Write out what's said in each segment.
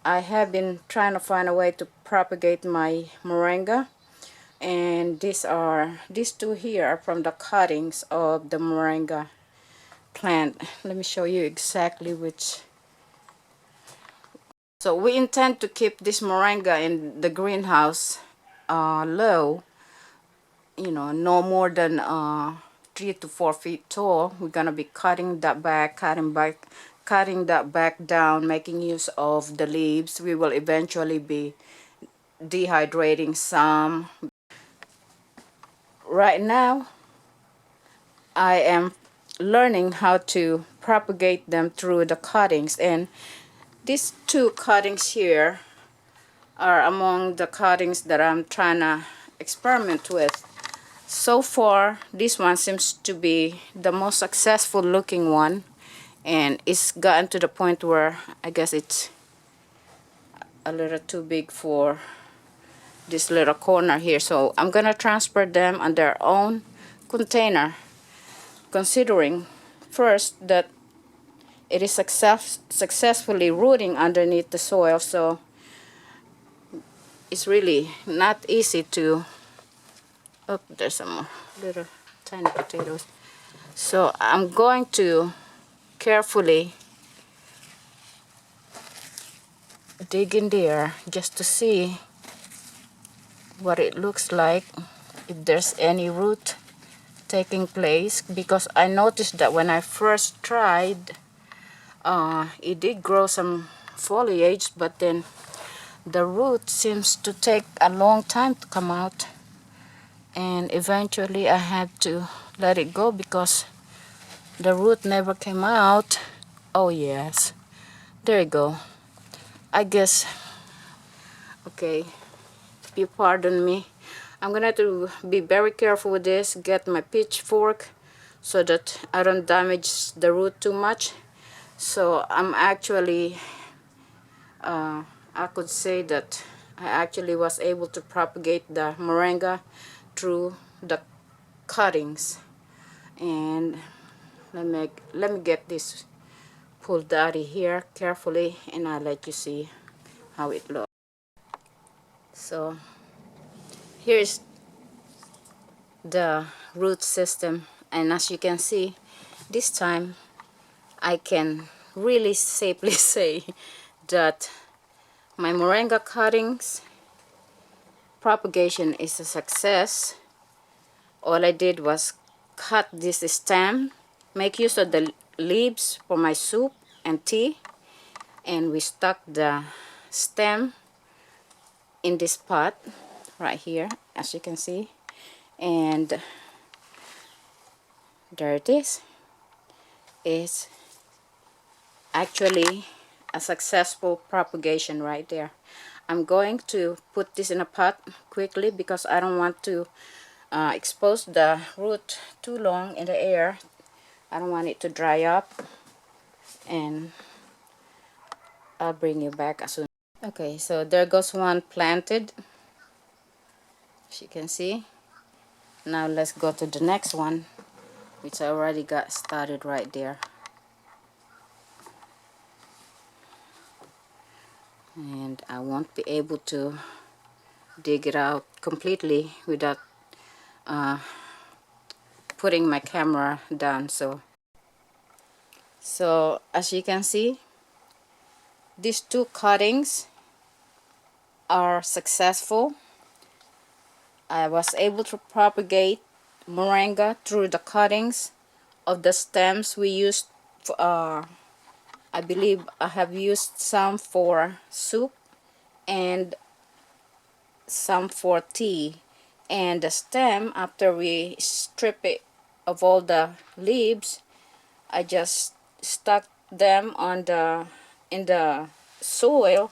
I have been trying to find a way to propagate my moringa, and these two here are from the cuttings of the moringa plant. Let me show you exactly which. So we intend to keep this moringa in the greenhouse low, no more than 3 to 4 feet tall. We're gonna be cutting that back, cutting that back down, making use of the leaves. We will eventually be dehydrating some. Right now I am learning how to propagate them through the cuttings, and these two cuttings here are among the cuttings that I'm trying to experiment with. So far, this one seems to be the most successful looking one, and it's gotten to the point where I guess it's a little too big for this little corner here. So I'm gonna transfer them on their own container, considering first that it is successfully rooting underneath the soil, so it's really not easy to. Oh, there's some more little tiny potatoes. So I'm going to carefully dig in there just to see what it looks like, if there's any root taking place, because I noticed that when I first tried, it did grow some foliage, but then the root seems to take a long time to come out, and eventually I had to let it go because the root never came out. Oh yes, there you go. I guess, okay, you pardon me. I'm gonna have to be very careful with this, get my pitchfork so that I don't damage the root too much. So I'm actually, I could say that I actually was able to propagate the moringa through the cuttings. And let me get this pulled out of here carefully, and I'll let you see how it looks. So here's the root system, and as you can see, this time I can really safely say that my moringa cuttings propagation is a success. All I did was cut this stem, make use of the leaves for my soup and tea, and we stuck the stem in this pot right here, as you can see, and there it is. It's actually a successful propagation right there. I'm going to put this in a pot quickly because I don't want to expose the root too long in the air. I don't want it to dry up, and I'll bring you back as soon. Okay, so there goes one planted, as you can see. Now let's go to the next one, which I already got started right there. And I won't be able to dig it out completely without putting my camera down. So as you can see, these two cuttings are successful. I was able to propagate moringa through the cuttings of the stems we used for, I believe I have used some for soup and some for tea. And the stem, after we strip it of all the leaves, I just stuck them on in the soil,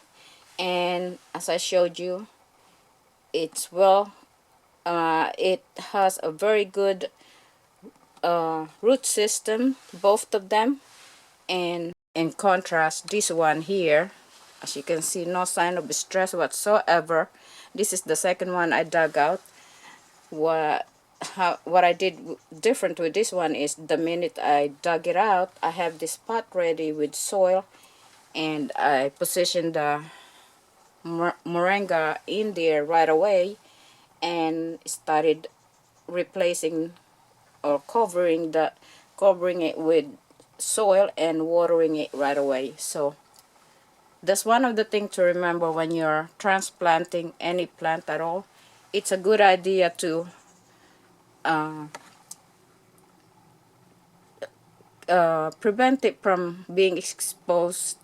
and as I showed you, it's it has a very good root system, both of them. And in contrast, this one here, as you can see, no sign of stress whatsoever. This is the second one I dug out. What I did different with this one is, the minute I dug it out, I have this pot ready with soil, and I positioned the moringa in there right away and started replacing or covering it with soil and watering it right away. So that's one of the things to remember when you're transplanting any plant at all. It's a good idea to uh, prevent it from being exposed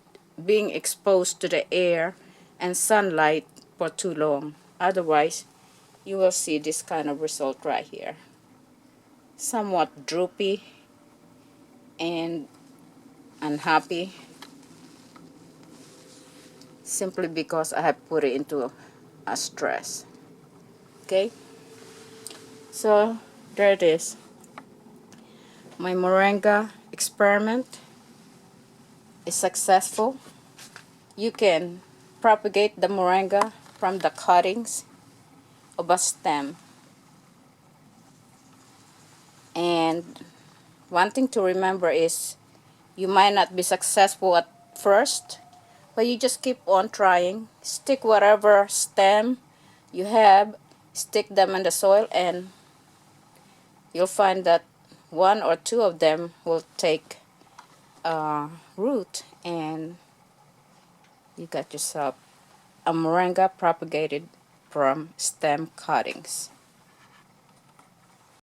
to the air and sunlight for too long. Otherwise, you will see this kind of result right here. Somewhat droopy and unhappy, simply because I have put it into a stress. Okay, so there it is. My moringa experiment is successful. You can propagate the moringa from the cuttings of a stem. And one thing to remember is you might not be successful at first, but you just keep on trying. Stick whatever stem you have, stick them in the soil, and you'll find that one or two of them will take root, and you got yourself a moringa propagated from stem cuttings.